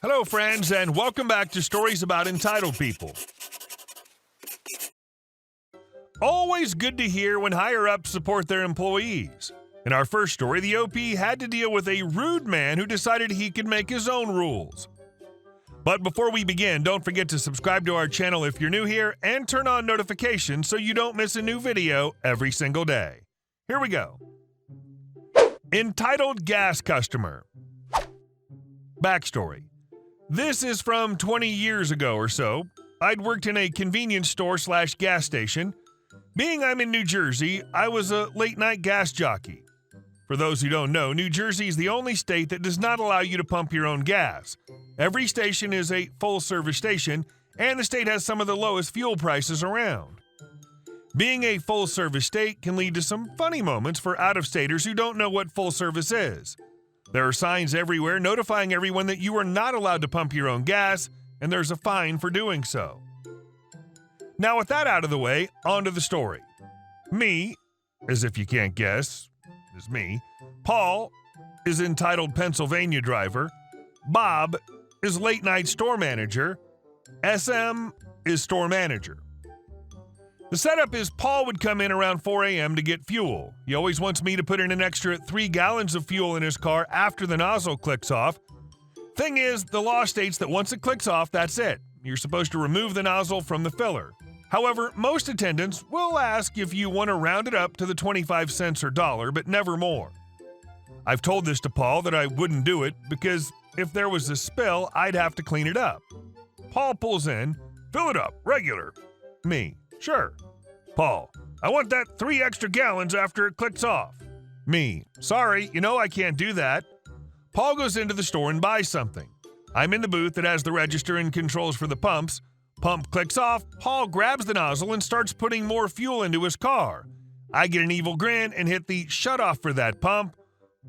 Hello, friends, and welcome back to Stories About Entitled People. Always good to hear when higher-ups support their employees. In our first story, the OP had to deal with a rude man who decided he could make his own rules. But before we begin, don't forget to subscribe to our channel if you're new here and turn on notifications so you don't miss a new video every single day. Here we go. Entitled Gas Customer. Backstory. This is from 20 years ago or so. I'd worked in a convenience store/gas station. Being I'm in New Jersey, I was a late-night gas jockey. For those who don't know, New Jersey is the only state that does not allow you to pump your own gas. Every station is a full-service station, and the state has some of the lowest fuel prices around. Being a full-service state can lead to some funny moments for out-of-staters who don't know what full service is. There are signs everywhere notifying everyone that you are not allowed to pump your own gas, and there's a fine for doing so. Now with that out of the way, on to the story. Me, as if you can't guess, is me. Paul is entitled Pennsylvania driver. Bob is late night store manager. SM is store manager. The setup is Paul would come in around 4 a.m. to get fuel. He always wants me to put in an extra 3 gallons of fuel in his car after the nozzle clicks off. Thing is, the law states that once it clicks off, that's it. You're supposed to remove the nozzle from the filler. However, most attendants will ask if you want to round it up to the 25 cents or dollar, but never more. I've told this to Paul that I wouldn't do it because if there was a spill, I'd have to clean it up. Paul pulls in, fill it up, regular. Me, sure. Paul, I want that 3 extra gallons after it clicks off. Me, sorry, I can't do that. Paul goes into the store and buys something. I'm in the booth that has the register and controls for the pumps. Pump clicks off, Paul grabs the nozzle and starts putting more fuel into his car. I get an evil grin and hit the shutoff for that pump.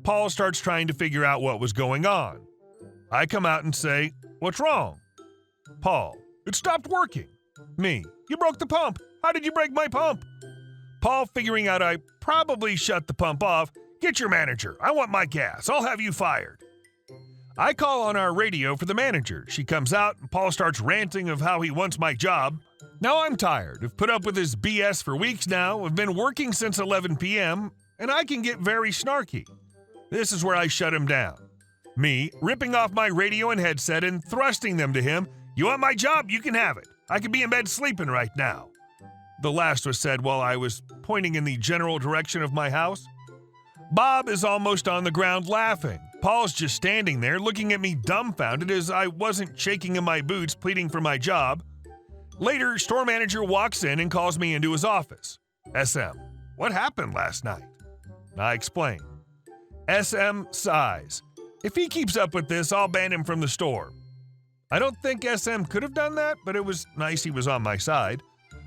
Paul starts trying to figure out what was going on. I come out and say, "What's wrong?" Paul, "It stopped working." Me, "You broke the pump. How did you break my pump?" Paul, figuring out I probably shut the pump off, "Get your manager. I want my gas. I'll have you fired." I call on our radio for the manager. She comes out and Paul starts ranting of how he wants my job. Now I'm tired. I've put up with his BS for weeks now. I've been working since 11 p.m. and I can get very snarky. This is where I shut him down. Me, ripping off my radio and headset and thrusting them to him. "You want my job? You can have it. I could be in bed sleeping right now." The last was said while I was pointing in the general direction of my house. Bob is almost on the ground laughing. Paul's just standing there looking at me dumbfounded as I wasn't shaking in my boots pleading for my job. Later, store manager walks in and calls me into his office. SM, "What happened last night?" I explain. SM sighs. "If he keeps up with this, I'll ban him from the store." I don't think SM could have done that, but it was nice he was on my side.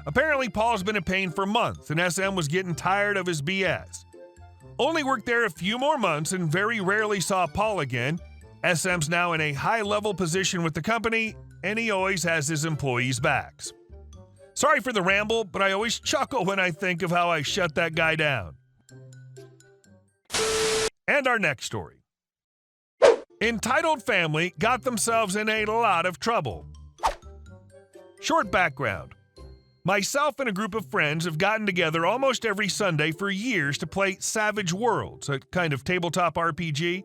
Apparently, Paul's been a pain for months, and SM was getting tired of his BS. Only worked there a few more months and very rarely saw Paul again. SM's now in a high-level position with the company, and he always has his employees' backs. Sorry for the ramble, but I always chuckle when I think of how I shut that guy down. And our next story. Entitled family got themselves in a lot of trouble. Short background. Myself and a group of friends have gotten together almost every Sunday for years to play Savage Worlds, a kind of tabletop RPG.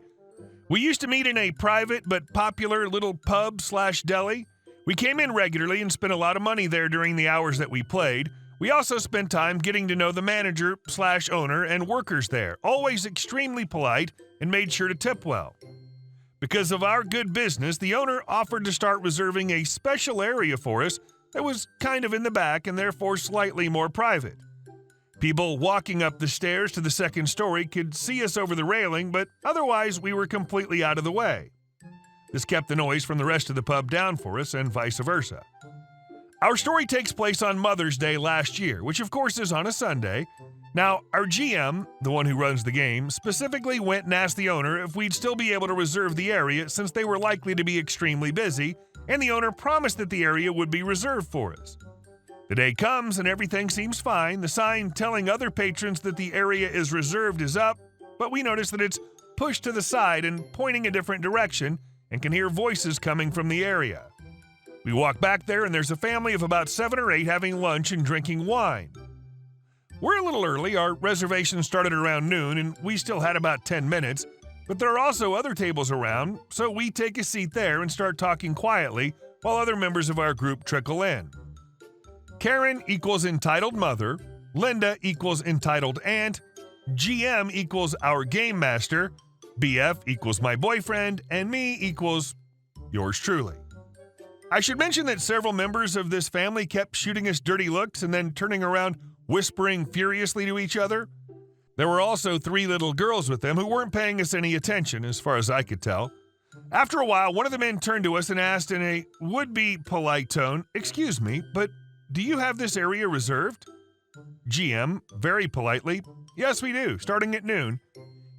We used to meet in a private but popular little pub/deli. We came in regularly and spent a lot of money there during the hours that we played. We also spent time getting to know the manager/owner and workers there, always extremely polite and made sure to tip well. Because of our good business, the owner offered to start reserving a special area for us that was kind of in the back and therefore slightly more private. People walking up the stairs to the second story could see us over the railing, but otherwise we were completely out of the way. This kept the noise from the rest of the pub down for us and vice versa. Our story takes place on Mother's Day last year, which of course is on a Sunday. Now, our GM, the one who runs the game, specifically went and asked the owner if we'd still be able to reserve the area since they were likely to be extremely busy, and the owner promised that the area would be reserved for us. The day comes and everything seems fine. The sign telling other patrons that the area is reserved is up, but we notice that it's pushed to the side and pointing a different direction, and can hear voices coming from the area. We walk back there and there's a family of about 7 or 8 having lunch and drinking wine. We're a little early, our reservation started around noon and we still had about 10 minutes, but there are also other tables around, so we take a seat there and start talking quietly while other members of our group trickle in. Karen equals entitled mother, Linda equals entitled aunt, GM equals our game master, BF equals my boyfriend, and me equals yours truly. I should mention that several members of this family kept shooting us dirty looks and then turning around whispering furiously to each other. There were also 3 little girls with them who weren't paying us any attention, as far as I could tell. After a while, one of the men turned to us and asked in a would-be polite tone, "Excuse me, but do you have this area reserved?" GM, very politely, "Yes, we do, starting at noon."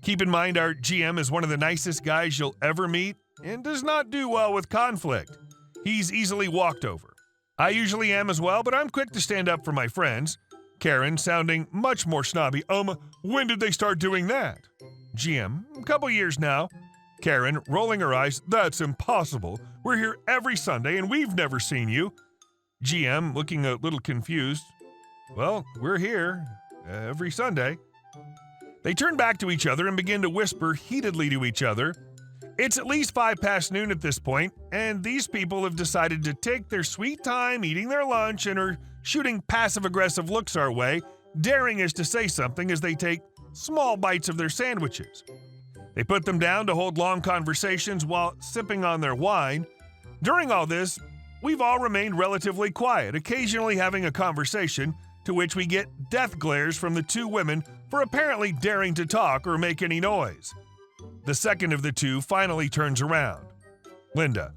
Keep in mind our GM is one of the nicest guys you'll ever meet and does not do well with conflict. He's easily walked over. I usually am as well, but I'm quick to stand up for my friends. Karen, sounding much more snobby, when did they start doing that?" GM, "A couple years now." Karen, rolling her eyes, "That's impossible. We're here every Sunday and we've never seen you." GM, looking a little confused, "Well, we're here every Sunday." They turn back to each other and begin to whisper heatedly to each other. It's at least 5 past noon at this point, and these people have decided to take their sweet time eating their lunch and are shooting passive-aggressive looks our way, daring us to say something as they take small bites of their sandwiches. They put them down to hold long conversations while sipping on their wine. During all this, we've all remained relatively quiet, occasionally having a conversation, to which we get death glares from the 2 women for apparently daring to talk or make any noise. The second of the 2 finally turns around. Linda,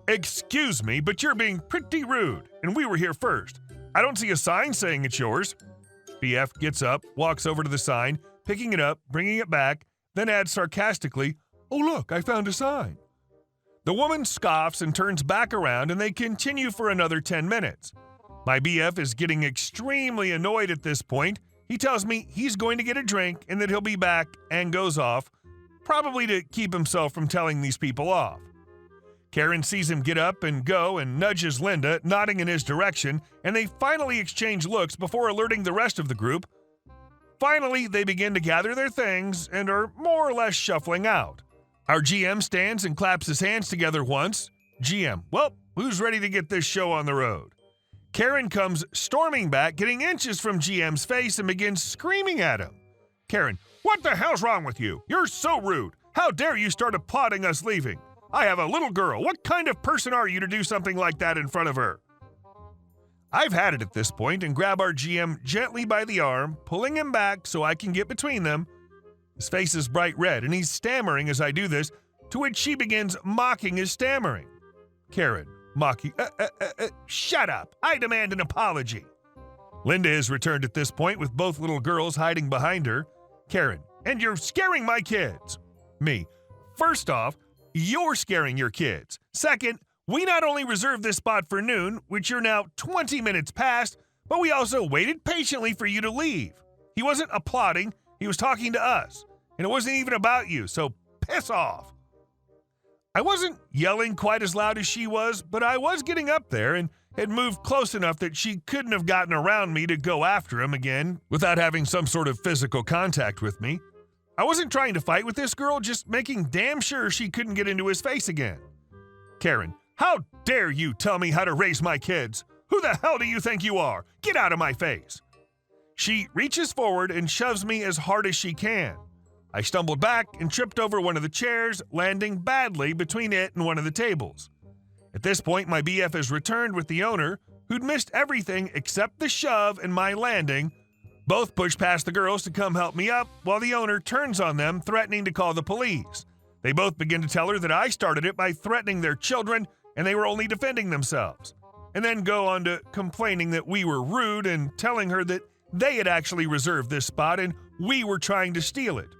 "Excuse me, but you're being pretty rude, and we were here first. I don't see a sign saying it's yours." BF gets up, walks over to the sign, picking it up, bringing it back, then adds sarcastically, "Oh look, I found a sign." The woman scoffs and turns back around, and they continue for another 10 minutes. My BF is getting extremely annoyed at this point. He tells me he's going to get a drink and that he'll be back, and goes off, probably to keep himself from telling these people off. Karen sees him get up and go and nudges Linda, nodding in his direction, and they finally exchange looks before alerting the rest of the group. Finally, they begin to gather their things and are more or less shuffling out. Our GM stands and claps his hands together once. GM, "Well, who's ready to get this show on the road?" Karen comes storming back, getting inches from GM's face, and begins screaming at him. Karen, "What the hell's wrong with you? You're so rude. How dare you start applauding us leaving? I have a little girl. What kind of person are you to do something like that in front of her?" I've had it at this point and grab our GM gently by the arm, pulling him back so I can get between them. His face is bright red and he's stammering as I do this, to which she begins mocking his stammering. Karen, mocking, "Shut up! I demand an apology." Linda has returned at this point with both little girls hiding behind her. Karen, "And you're scaring my kids." Me, "First off, you're scaring your kids. Second, we not only reserved this spot for noon, which you're now 20 minutes past, but we also waited patiently for you to leave. He wasn't applauding, he was talking to us, and it wasn't even about you, so piss off." I wasn't yelling quite as loud as she was, but I was getting up there and had moved close enough that she couldn't have gotten around me to go after him again without having some sort of physical contact with me. I wasn't trying to fight with this girl, just making damn sure she couldn't get into his face again. Karen, "How dare you tell me how to raise my kids? Who the hell do you think you are? Get out of my face." She reaches forward and shoves me as hard as she can. I stumbled back and tripped over one of the chairs, landing badly between it and one of the tables. At this point, my BF has returned with the owner, who'd missed everything except the shove and my landing. Both push past the girls to come help me up, while the owner turns on them, threatening to call the police. They both begin to tell her that I started it by threatening their children and they were only defending themselves, and then go on to complaining that we were rude and telling her that they had actually reserved this spot and we were trying to steal it.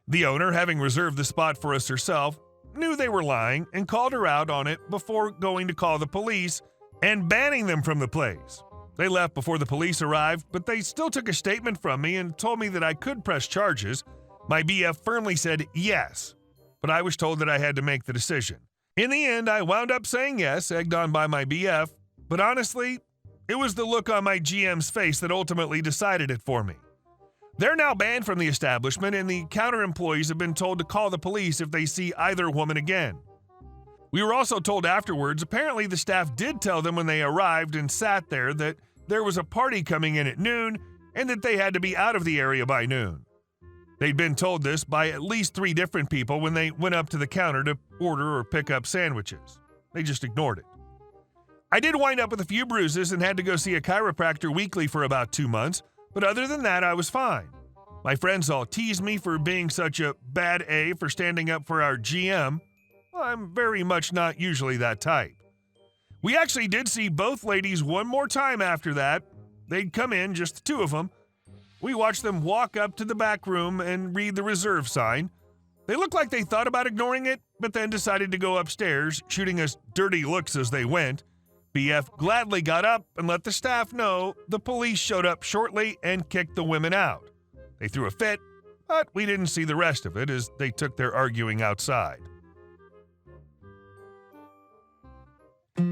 The owner, having reserved the spot for us herself, knew they were lying and called her out on it before going to call the police and banning them from the place. They left before the police arrived, but they still took a statement from me and told me that I could press charges. My BF firmly said yes, but I was told that I had to make the decision. In the end, I wound up saying yes, egged on by my BF, but honestly, it was the look on my GM's face that ultimately decided it for me. They're now banned from the establishment, and the counter employees have been told to call the police if they see either woman again. We were also told afterwards, apparently the staff did tell them when they arrived and sat there that there was a party coming in at noon and that they had to be out of the area by noon. They'd been told this by at least 3 different people when they went up to the counter to order or pick up sandwiches. They just ignored it. I did wind up with a few bruises and had to go see a chiropractor weekly for about 2 months, but other than that, I was fine. My friends all teased me for being such a bad A for standing up for our GM. I'm very much not usually that type. We actually did see both ladies one more time after that. They'd come in, just the 2 of them. We watched them walk up to the back room and read the reserve sign. They looked like they thought about ignoring it, but then decided to go upstairs, shooting us dirty looks as they went. BF gladly got up and let the staff know the police showed up shortly and kicked the women out. They threw a fit, but we didn't see the rest of it as they took their arguing outside.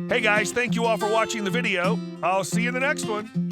Hey guys, thank you all for watching the video. I'll see you in the next one.